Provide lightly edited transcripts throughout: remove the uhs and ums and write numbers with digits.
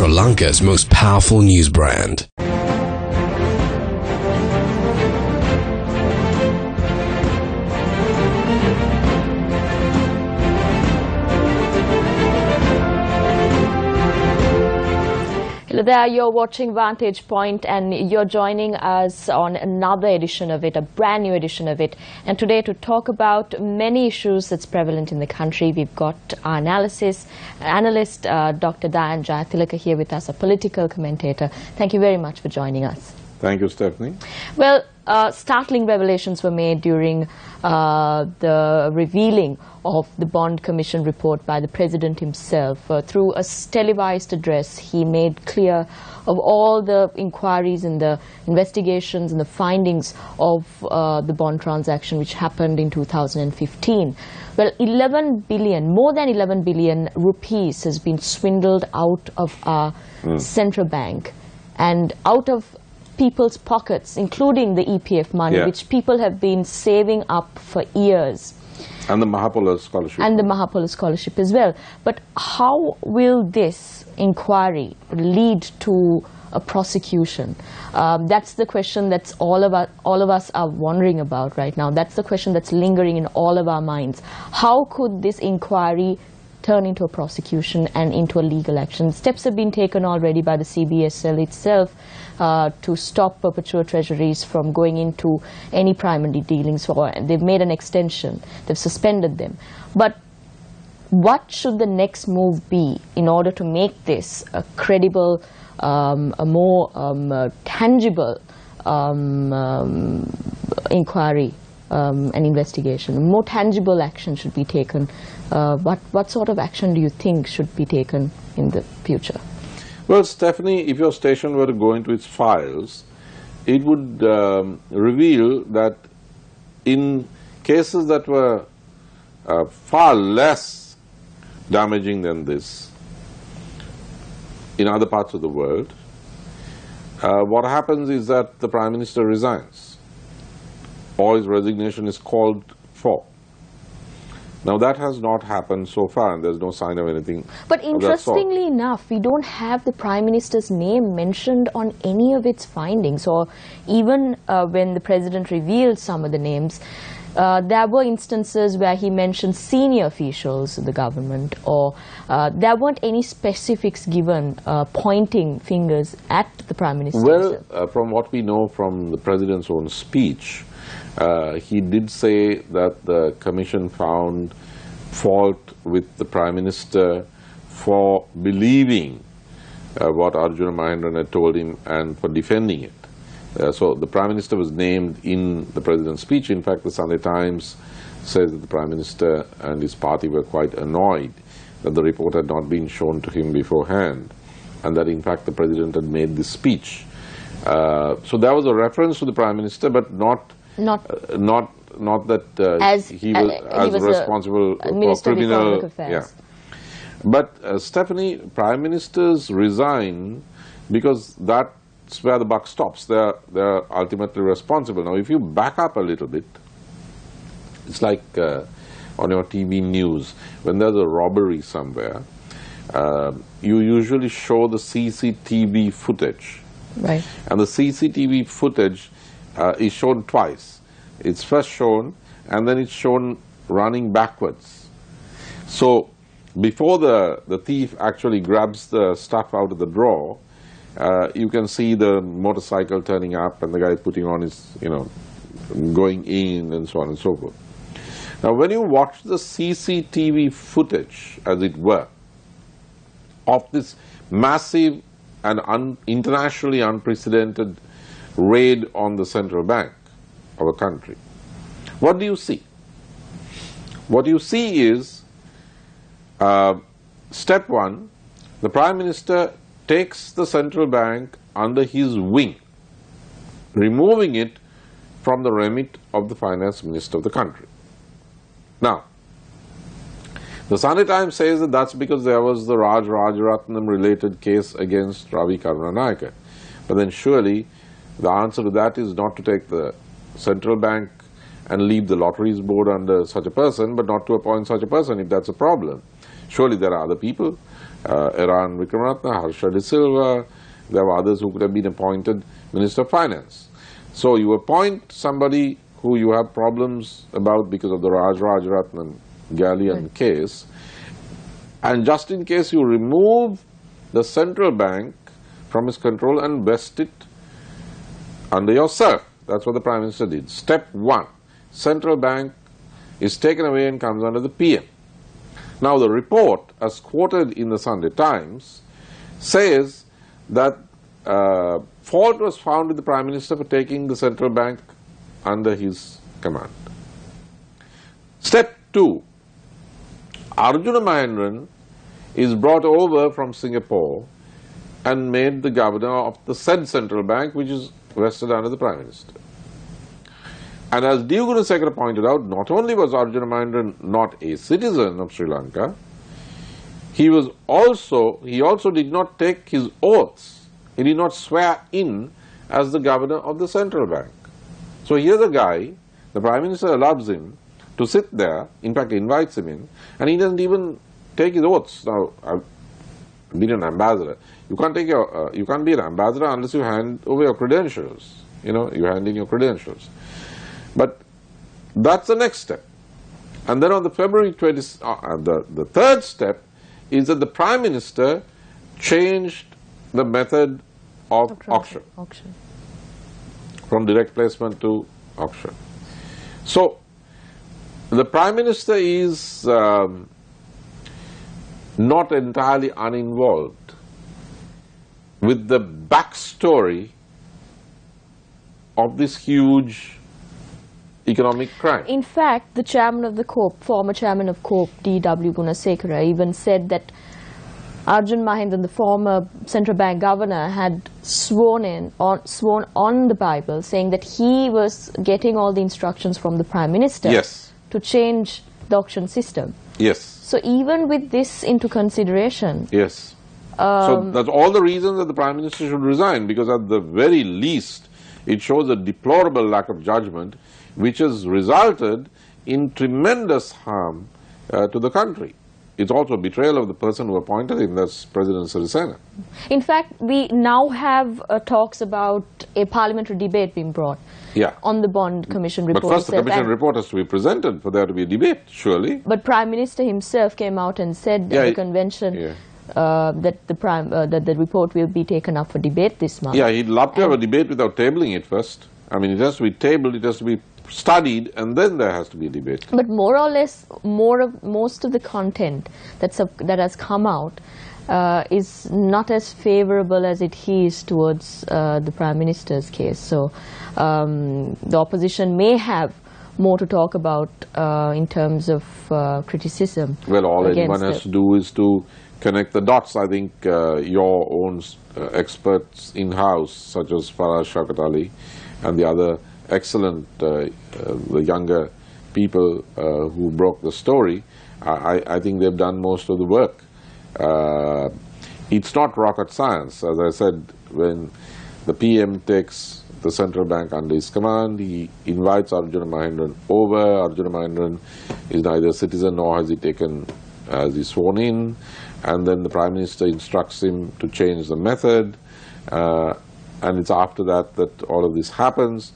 Sri Lanka's most powerful news brand. Hello there, you're watching Vantage Point and you're joining us on another edition of it, a brand new edition of it. And today to talk about many issues that's prevalent in the country, we've got our analyst, Dr. Dayan Jayathilaka here with us, a political commentator. Thank you very much for joining us. Thank you, Stephanie. Well, startling revelations were made during the revealing of the Bond Commission report by the President himself. Through a televised address, he made clear of all the inquiries and the investigations and the findings of the bond transaction which happened in 2015. Well, 11 billion, more than 11 billion rupees has been swindled out of our central bank and out of people's pockets, including the EPF money, which people have been saving up for years. And the Mahapala Scholarship. And the Mahapala Scholarship as well. But how will this inquiry lead to a prosecution? That's the question that's all of us are wondering about right now. That's the question that's lingering in all of our minds. How could this inquiry turn into a prosecution and into a legal action? Steps have been taken already by the CBSL itself to stop perpetual treasuries from going into any primary dealings. They've made an extension. They've suspended them. But what should the next move be in order to make this a credible, a more tangible inquiry and investigation? A more tangible action should be taken. What sort of action do you think should be taken in the future? Well, Stephanie, if your station were to go into its files, it would reveal that in cases that were far less damaging than this in other parts of the world, what happens is that the Prime Minister resigns or his resignation is called for. Now, that has not happened so far, and there's no sign of anything. But interestingly enough, we don't have the Prime Minister's name mentioned on any of its findings, or even when the President revealed some of the names, there were instances where he mentioned senior officials of the government, or there weren't any specifics given pointing fingers at the Prime Minister. Well, from what we know from the President's own speech, he did say that the Commission found fault with the Prime Minister for believing what Arjuna Mahendran had told him and for defending it. So the Prime Minister was named in the President's speech. In fact, the Sunday Times says that the Prime Minister and his party were quite annoyed that the report had not been shown to him beforehand, and that in fact the President had made this speech. So there was a reference to the Prime Minister, but not that he was responsible for criminal affairs. But Stephanie, Prime Ministers resign because that's where the buck stops. They're ultimately responsible. Now, if you back up a little bit, it's like on your TV news, when there's a robbery somewhere, you usually show the CCTV footage. Right. And the CCTV footage is shown twice. It's first shown and then it's shown running backwards. So before the thief actually grabs the stuff out of the drawer, you can see the motorcycle turning up and the guy putting on his, going in and so on and so forth. Now when you watch the CCTV footage, as it were, of this massive and internationally unprecedented raid on the central bank of a country, what do you see? What you see is, step one, the Prime Minister takes the central bank under his wing, removing it from the remit of the finance minister of the country. Now, the Sunday Times says that that's because there was the Raj Rajaratnam related case against Ravi Karunanayake. But then surely the answer to that is not to take the central bank and leave the lotteries board under such a person, but not to appoint such a person if that's a problem. Surely there are other people Iran Vikramaratne, Harsha De Silva. There were others who could have been appointed Minister of Finance. So you appoint somebody who you have problems about because of the Rajaratnam Galleon case, and just in case you remove the central bank from its control and vest it under yourself. That's what the Prime Minister did. Step one, central bank is taken away and comes under the PM. Now the report, as quoted in the Sunday Times, says that fault was found with the Prime Minister for taking the central bank under his command. Step two, Arjuna Mahendran is brought over from Singapore and made the governor of the said central bank, which is vested under the Prime Minister. And as D. Gunasekara pointed out, not only was Arjuna Mahendran not a citizen of Sri Lanka, he also did not take his oaths. He did not swear in as the governor of the central bank. So here's a guy, the Prime Minister loves him to sit there, in fact invites him in, and he doesn't even take his oaths. Now, I've been an ambassador. You can't be an ambassador unless you hand over your credentials. You hand in your credentials. But that's the next step. And then on the February 20th, the third step is that the Prime Minister changed the method of auction. From direct placement to auction. So, the Prime Minister is not entirely uninvolved with the backstory of this huge economic crime. In fact, the chairman of the COPE, former chairman of COPE, D.W. Gunasekara, even said that Arjun Mahendran, the former central bank governor, had sworn on the Bible, saying that he was getting all the instructions from the Prime Minister to change the auction system. Yes. So even with this into consideration... Yes. So that's all the reasons that the Prime Minister should resign, because at the very least it shows a deplorable lack of judgment which has resulted in tremendous harm to the country. It's also a betrayal of the person who appointed him, that's President Sirisena. In fact, we now have talks about a parliamentary debate being brought on the Bond Commission report. But first the Commission report has to be presented for there to be a debate, surely. But Prime Minister himself came out and said at the convention that the report will be taken up for debate this month. Yeah, he'd love to have a debate without tabling it first. I mean, it has to be tabled, it has to be studied, and then there has to be a debate. But more or less, most of the content that has come out is not as favorable as it is towards the Prime Minister's case. So the opposition may have more to talk about in terms of criticism. Well, all anyone has to do is to connect the dots. I think your own experts in-house, such as Farah Shaukat Ali and the other excellent the younger people who broke the story, I think they've done most of the work. It's not rocket science. As I said, when the PM takes the central bank under his command, he invites Arjuna Mahendran over. Arjuna Mahendran is neither a citizen nor has he sworn in, and then the Prime Minister instructs him to change the method, and it's after that that all of this happens.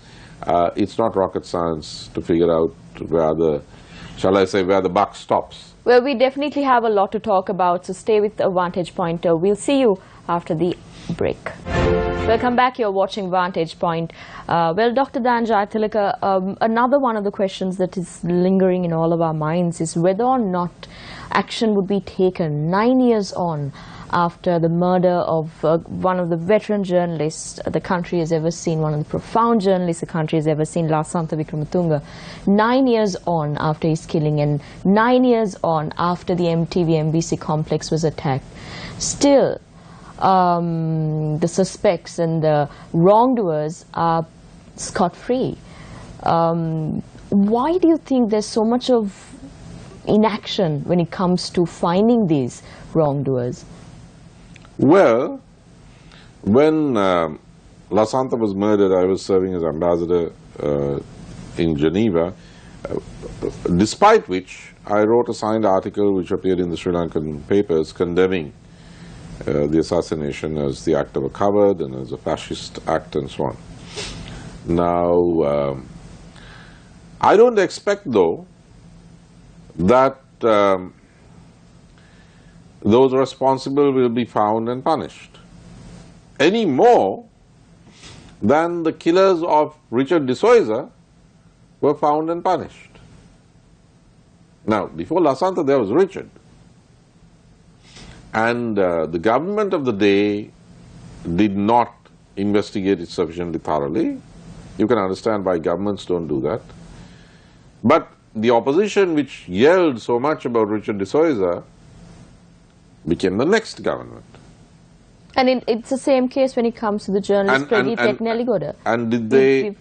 It's not rocket science to figure out where the buck stops. Well, we definitely have a lot to talk about, so stay with a Vantage Point. We'll see you after the break. Welcome back. You're watching Vantage Point. Well, Dr. Dan Jayathilaka, another one of the questions that is lingering in all of our minds is whether or not action would be taken 9 years on after the murder of one of the veteran journalists the country has ever seen, one of the profound journalists the country has ever seen, Lasantha Wickrematunge. 9 years on after his killing, and 9 years on after the MTV-MBC complex was attacked, still the suspects and the wrongdoers are scot-free. Why do you think there's so much of inaction when it comes to finding these wrongdoers? Well, when Lasantha was murdered, I was serving as ambassador in Geneva, despite which I wrote a signed article which appeared in the Sri Lankan papers condemning the assassination as the act of a coward and as a fascist act and so on. Now, I don't expect, though, that those responsible will be found and punished any more than the killers of Richard de Souza were found and punished. Now, before Lasantha, there was Richard. And the government of the day did not investigate it sufficiently thoroughly. You can understand why governments don't do that. But the opposition, which yelled so much about Richard de Souza, became the next government. And it's the same case when it comes to the journalist Pradeep Tekneligoda. And did they...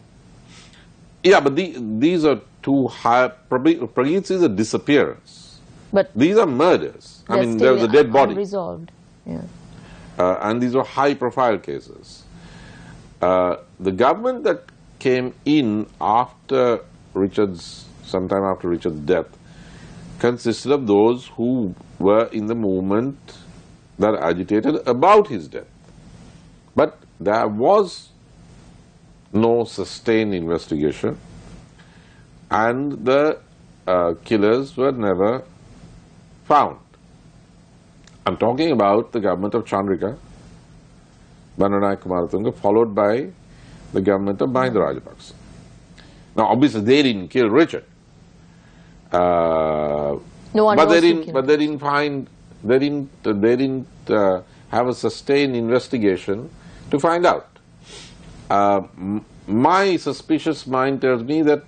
Yeah, but these are too high... Pradeep's is a disappearance. But these are murders. I mean, there was a dead body. Unresolved. Yeah. And these were high-profile cases. The government that came in after sometime after Richard's death, consisted of those who were in the movement that agitated about his death. But there was no sustained investigation, and the killers were never found. I'm talking about the government of Chandrika, Bandaranaike Kumaratunga, followed by the government of Mahinda Rajapaksa. Now, obviously, they didn't kill Richard. No one but they didn't have a sustained investigation to find out. My suspicious mind tells me that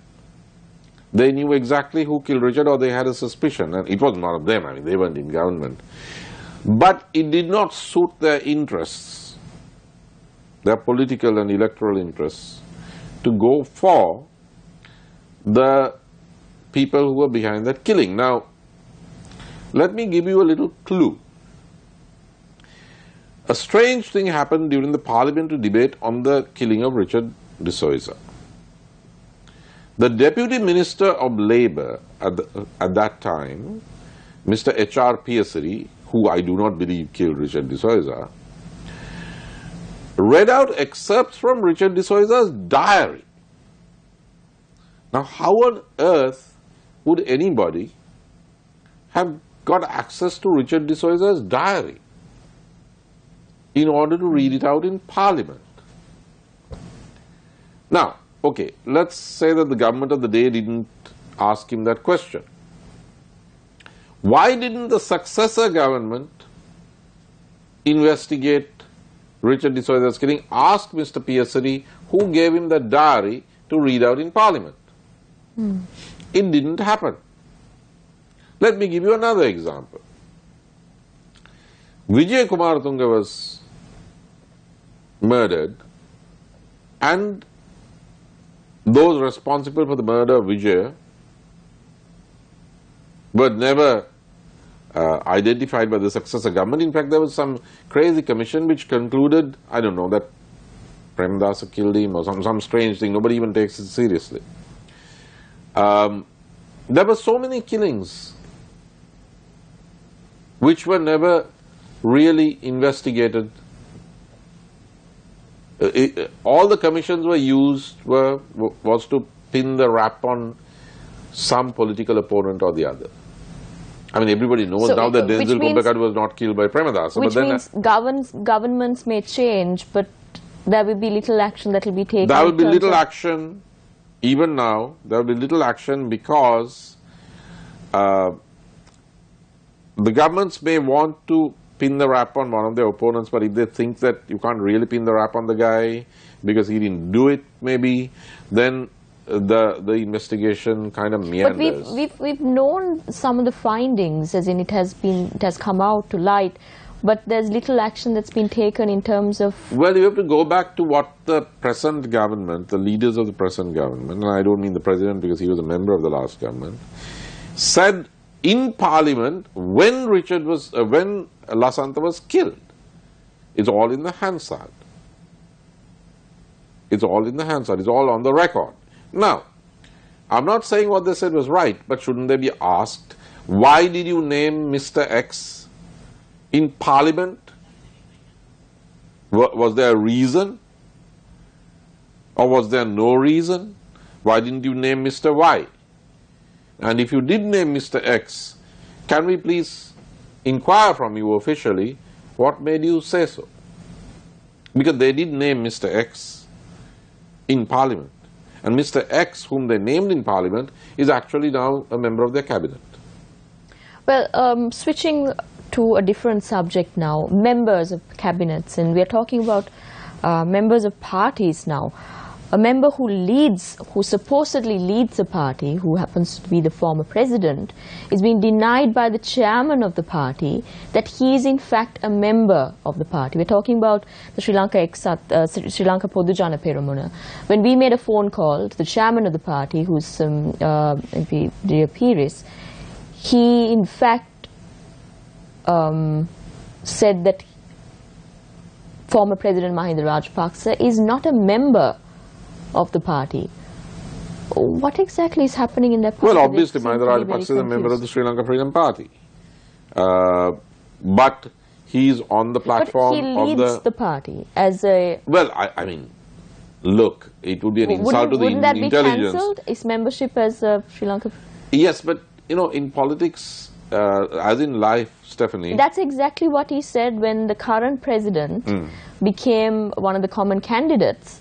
they knew exactly who killed Richard, or they had a suspicion, and it was none of them. I mean, they weren't in government. But it did not suit their interests, their political and electoral interests, to go for the people who were behind that killing. Now, let me give you a little clue. A strange thing happened during the parliamentary debate on the killing of Richard de Souza. The Deputy Minister of Labour at that time, Mr. H.R. Piasari, who I do not believe killed Richard de Souza, read out excerpts from Richard de Souza's diary. Now, how on earth would anybody have got access to Richard de Souza's diary in order to read it out in Parliament? Now, okay, let's say that the government of the day didn't ask him that question. Why didn't the successor government investigate Richard de Souza's killing, ask Mr. Piasari who gave him that diary to read out in Parliament? It didn't happen. Let me give you another example. Vijay Kumaratunga was murdered, and those responsible for the murder of Vijay were never identified by the successor government. In fact, there was some crazy commission which concluded, I don't know, that Premadasa killed him or some strange thing. Nobody even takes it seriously. There were so many killings which were never really investigated. All the commissions were used was to pin the rap on some political opponent or the other. I mean, everybody knows now that Denzil Kumbhakar was not killed by Premadasa. Which means governments may change, but there will be little action that will be taken. There will be little action, even now, there will be little action because the governments may want to pin the rap on one of their opponents, but if they think that you can't really pin the rap on the guy because he didn't do it, maybe, then the investigation kind of meanders. But we've known some of the findings, as in it has come out to light, but there's little action that's been taken in terms of... Well, you have to go back to what the present government, the leaders of the present government, and I don't mean the president because he was a member of the last government, said in Parliament when when Lasantha was killed. It's all in the Hansard. It's all in the Hansard. It's all on the record. Now, I'm not saying what they said was right, but shouldn't they be asked, why did you name Mr. X in Parliament Was there a reason? Or was there no reason? Why didn't you name Mr. Y? And if you did name Mr. X, can we please inquire from you officially what made you say so? Because they did name Mr. X in Parliament. And Mr. X, whom they named in Parliament, is actually now a member of their cabinet. Well, switching to a different subject now, members of cabinets, and we are talking about members of parties now. A member who supposedly leads a party, who happens to be the former president, is being denied by the chairman of the party that he is in fact a member of the party. We're talking about the Sri Lanka Podujana Peramuna. When we made a phone call to the chairman of the party, who's MP Dear Piris, he in fact said that former President Mahinda Rajapaksa is not a member of the party. What exactly is happening in that party? Well, obviously Mahinda Rajapaksa is a member of the Sri Lanka Freedom Party. But he's on the platform of the... But he leads the party as a... Well, I mean, look, it would be an insult to the intelligence. Wouldn't that be cancelled? Is membership as a Sri Lanka... Yes, but, you know, in politics, as in life, Stephanie... That's exactly what he said when the current president became one of the common candidates.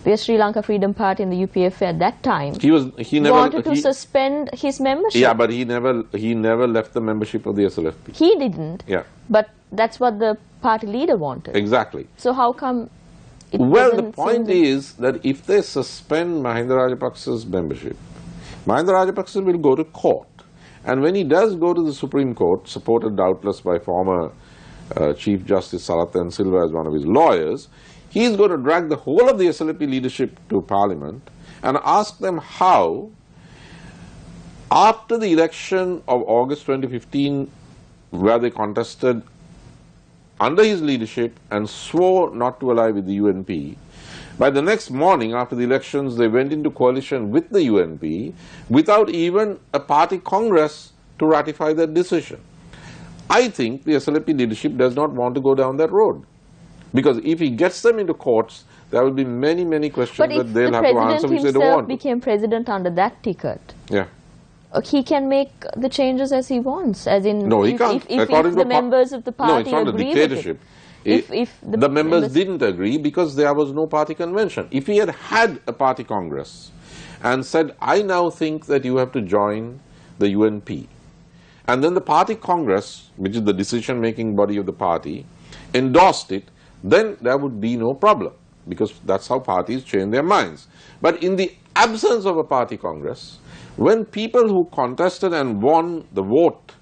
The Sri Lanka Freedom Party and the UPF at that time wanted to suspend his membership. Yeah, but he never left the membership of the SLFP. He didn't. Yeah. But that's what the party leader wanted. Exactly. So how come it Well, the point is that if they suspend Mahinda Rajapaksa's membership, Mahinda Rajapaksa will go to court. And when he does go to the Supreme Court, supported doubtless by former Chief Justice Salathan Silva as one of his lawyers, he is going to drag the whole of the SLP leadership to Parliament and ask them how, after the election of August 2015, where they contested under his leadership and swore not to ally with the UNP, by the next morning after the elections they went into coalition with the UNP without even a party congress to ratify that decision. I think the SLP leadership does not want to go down that road. Because if he gets them into courts, there will be many, many questions that they'll have to answer which they don't want. But if the president himself became president under that ticket, yeah, he can make the changes as he wants. As in, no, he can't. If the members of the party no, it's not a dictatorship. If the members didn't agree because there was no party convention. If he had had a party congress and said, I now think that you have to join the UNP, and then the party congress, which is the decision-making body of the party, endorsed it, then there would be no problem, because that's how parties change their minds. But in the absence of a party congress, when people who contested and won the vote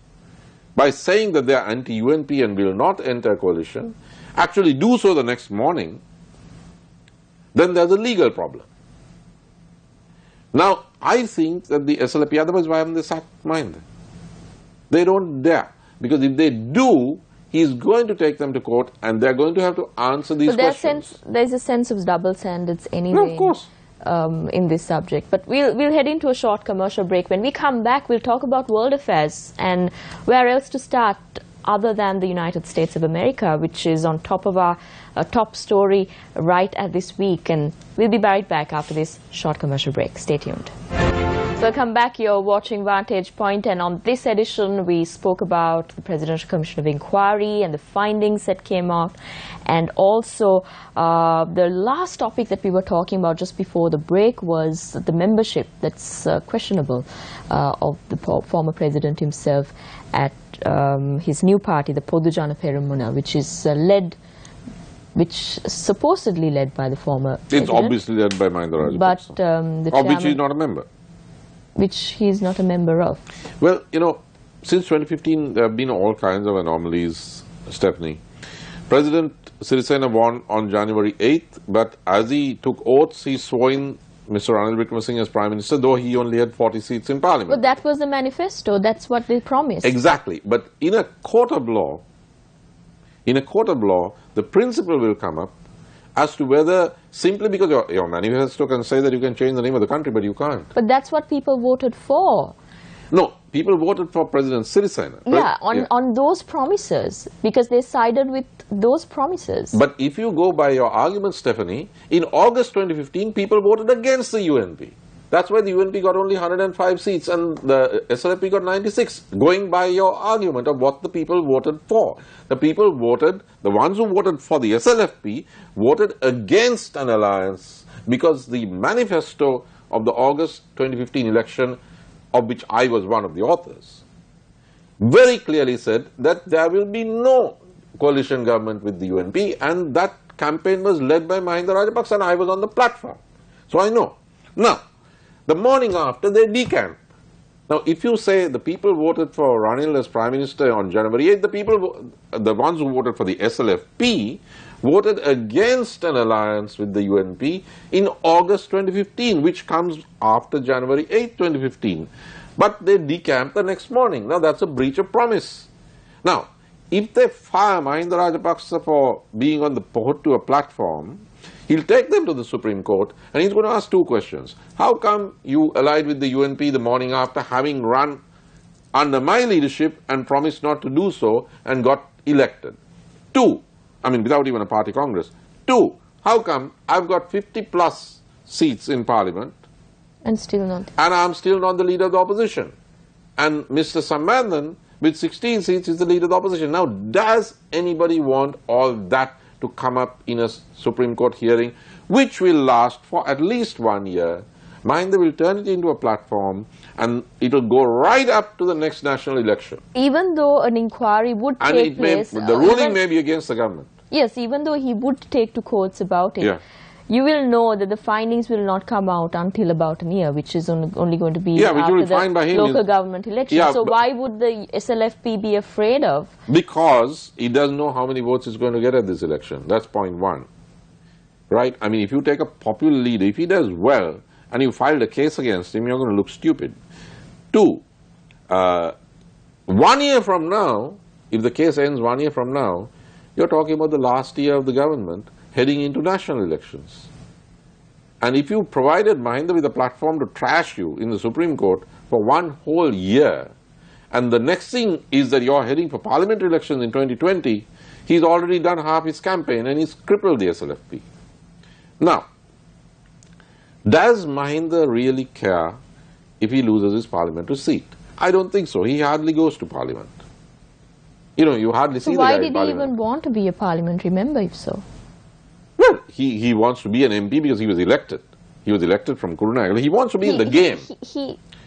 by saying that they are anti-UNP and will not enter a coalition, actually do so the next morning, then there's a legal problem. Now, I think that the SLP, otherwise why haven't they sacked Mahinda? They don't dare, because if they do, he's going to take them to court and they're going to have to answer these questions. There's a sense of double standards anyway. No, of course. In this subject. But we'll head into a short commercial break. When we come back, we'll talk about world affairs and where else to start other than the United States of America, which is on top of our top story right at this week. And we'll be right back after this short commercial break. Stay tuned. Welcome back. You're watching Vantage Point, and on this edition we spoke about the Presidential Commission of Inquiry and the findings that came out, and also the last topic that we were talking about just before the break was the membership that's questionable of the former president himself at his new party, the Podujana Peramuna, which is supposedly led by the former president. It's obviously led by Mahinda Rajapaksa. But of which he's not a member. Which he's not a member of. Well, you know, since 2015 there have been all kinds of anomalies, Stephanie. President Sirisena won on January 8th, but as he took oaths, he swore in Mr. Ranil Wickremesinghe as Prime Minister, though he only had 40 seats in Parliament. But that was the manifesto, that's what they promised. Exactly, but in a court of law, the principle will come up as to whether, simply because your manifesto can say that you can change the name of the country, but you can't. But that's what people voted for. No, people voted for President Sirisena. Yeah, on those promises, because they sided with those promises. But if you go by your argument, Stephanie, in August 2015, people voted against the UNP. That's why the UNP got only 105 seats and the SLFP got 96, going by your argument of what the people voted for. The people voted, the ones who voted for the SLFP, voted against an alliance because the manifesto of the August 2015 election, of which I was one of the authors, very clearly said that there will be no coalition government with the UNP, and that campaign was led by Mahinda Rajapaksa, and I was on the platform. So I know. Now, the morning after, they decamped. Now, if you say the people voted for Ranil as Prime Minister on January 8th, the ones who voted for the SLFP, voted against an alliance with the UNP in August 2015, which comes after January 8th, 2015. But they decamped the next morning. Now, that's a breach of promise. Now, if they fire Mahinda Rajapaksa for being on the Pohottuwa platform, he'll take them to the Supreme Court and he's going to ask two questions. How come you allied with the UNP the morning after having run under my leadership and promised not to do so and got elected? Two, I mean without even a party congress. Two, how come I've got 50 plus seats in parliament and still not? And I'm still not the leader of the opposition. And Mr. Sambandhan with 16 seats is the leader of the opposition. Now, does anybody want all that to come up in a Supreme Court hearing, which will last for at least 1 year? Mahinda will turn it into a platform and it will go right up to the next national election. Even though an inquiry would take place... the ruling may be against the government. Yes, even though he would take to courts about it. Yeah. You will know that the findings will not come out until about a year, which is only going to be after the local government election. Yeah, so why would the SLFP be afraid of? Because he doesn't know how many votes he's going to get at this election. That's point one. Right? I mean, if you take a popular leader, if he does well, and you filed a case against him, you're going to look stupid. Two, 1 year from now, if the case ends 1 year from now, you're talking about the last year of the government heading into national elections. And if you provided Mahinda with a platform to trash you in the Supreme Court for 1 whole year, and the next thing is that you're heading for parliamentary elections in 2020, he's already done half his campaign and he's crippled the SLFP. Now, does Mahinda really care if he loses his parliamentary seat? I don't think so. He hardly goes to parliament. You know, you hardly see the guy in parliament. So why did he even want to be a parliamentary member, if so? Well, he wants to be an MP because he was elected. He was elected from Kurunagala. He wants to be in the game.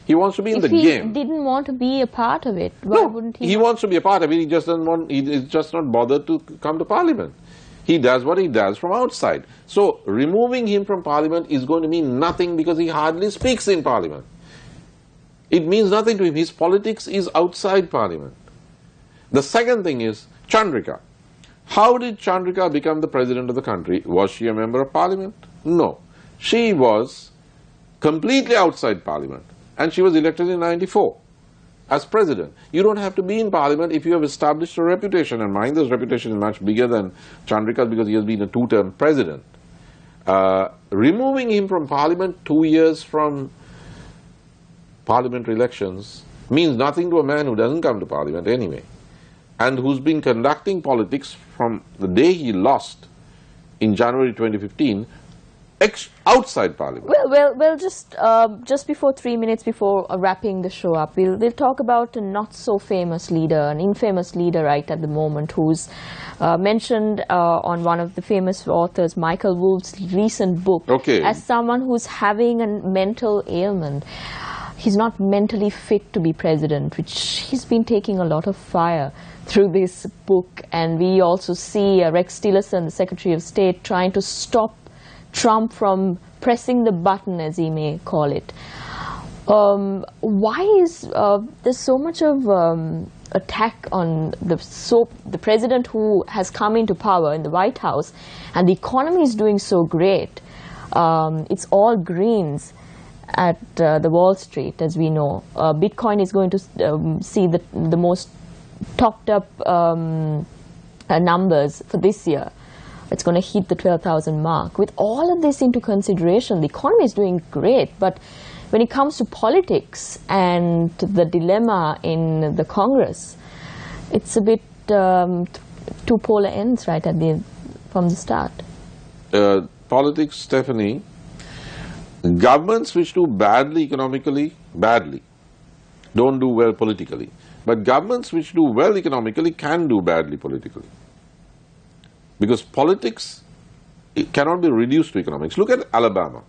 He wants to be in the game. If he didn't want to be a part of it, why wouldn't he? He wants to be a part of it. He just doesn't want. He's just not bothered to come to parliament. He does what he does from outside. So removing him from parliament is going to mean nothing because he hardly speaks in parliament. It means nothing to him. His politics is outside parliament. The second thing is Chandrika. How did Chandrika become the president of the country? Was she a member of parliament? No. She was completely outside parliament and she was elected in 94 as president. You don't have to be in parliament if you have established a reputation, and Mahinda's reputation is much bigger than Chandrika's because he has been a two-term president. Removing him from parliament 2 years from parliamentary elections means nothing to a man who doesn't come to parliament anyway, and who's been conducting politics from the day he lost in January 2015 outside parliament. Well, just before 3 minutes before wrapping the show up, we'll talk about a not so famous leader, an infamous leader right at the moment, who's mentioned on one of the famous authors, Michael Wolff's recent book, as someone who's having a mental ailment. He's not mentally fit to be president, which he's been taking a lot of fire through this book. And we also see Rex Tillerson, the Secretary of State, trying to stop Trump from pressing the button, as he may call it. Why is there so much of attack on the president who has come into power in the White House, and the economy is doing so great? It's all greens at the Wall Street, as we know. Bitcoin is going to see the most topped up numbers for this year. It's going to hit the 12,000 mark. With all of this into consideration, the economy is doing great, but when it comes to politics and the dilemma in the Congress, it's a bit two polar ends right from the start. Politics, Stephanie, governments which do badly economically, don't do well politically. But governments which do well economically can do badly politically. Because politics, it cannot be reduced to economics. Look at Alabama.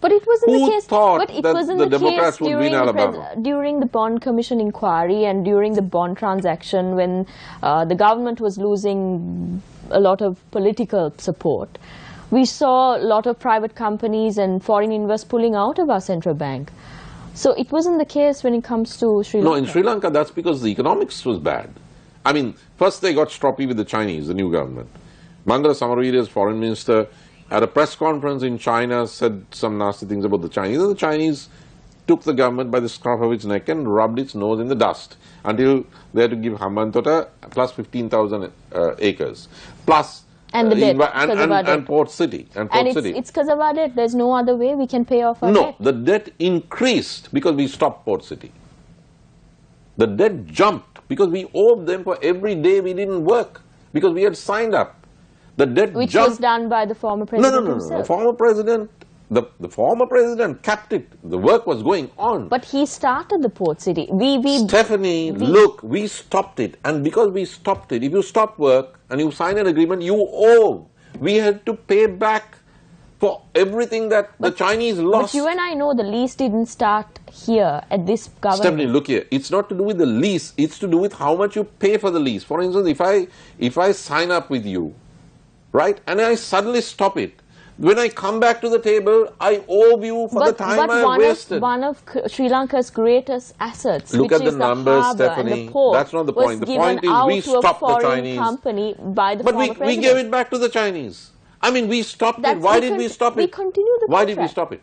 But it wasn't the case. But it wasn't the Democrats would win Alabama? During the Bond Commission inquiry and during the bond transaction, when the government was losing a lot of political support, we saw a lot of private companies and foreign investors pulling out of our central bank. So it wasn't the case when it comes to Sri Lanka. No, in Sri Lanka, that's because the economics was bad. I mean, first they got stroppy with the Chinese, the new government. Mangala Samaraweera's foreign minister at a press conference in China said some nasty things about the Chinese, and the Chinese took the government by the scruff of its neck and rubbed its nose in the dust until they had to give Hambantota plus 15,000 acres, plus and the debt, and Port City. And it's because of our debt. There's no other way we can pay off our debt. No, the debt increased because we stopped Port City. The debt jumped because we owed them for every day we didn't work, because we had signed up. The debt Which jumped. was done by the former president himself. No. The former president kept it. The work was going on. But he started the Port City. Stephanie, look, we stopped it. And because we stopped it, if you stop work and you sign an agreement, you owe. We had to pay back for everything that the Chinese lost. But you and I know the lease didn't start here at this government. Stephanie, look here. It's not to do with the lease. It's to do with how much you pay for the lease. For instance, if I sign up with you, right, and I suddenly stop it, when I come back to the table, I owe you for the time I wasted. One of Sri Lanka's greatest assets, Look which at is the numbers, harbour Stephanie. and the port, that's not the point. The point is we stopped the Chinese. Company by the but former we gave it back to the Chinese. I mean, we stopped it. Why did we stop it? We continued the Why did we stop it?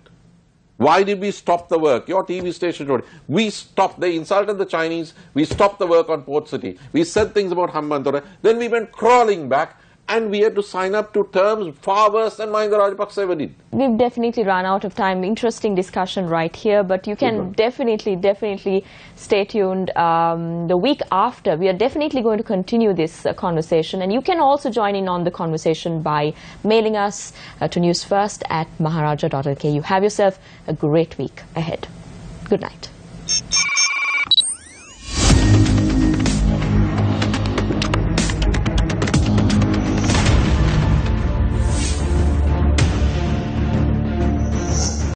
Why did we stop the work? Your TV station told we stopped. They insulted the Chinese. We stopped the work on Port City. We said things about Hambantota. Then we went crawling back, and we had to sign up to terms far worse than Mahinda Rajapaksa ever did. We've definitely run out of time. Interesting discussion right here, but you can definitely stay tuned. The week after, we are definitely going to continue this conversation, and you can also join in on the conversation by mailing us to newsfirst@maharaja.lk. You have yourself a great week ahead. Good night.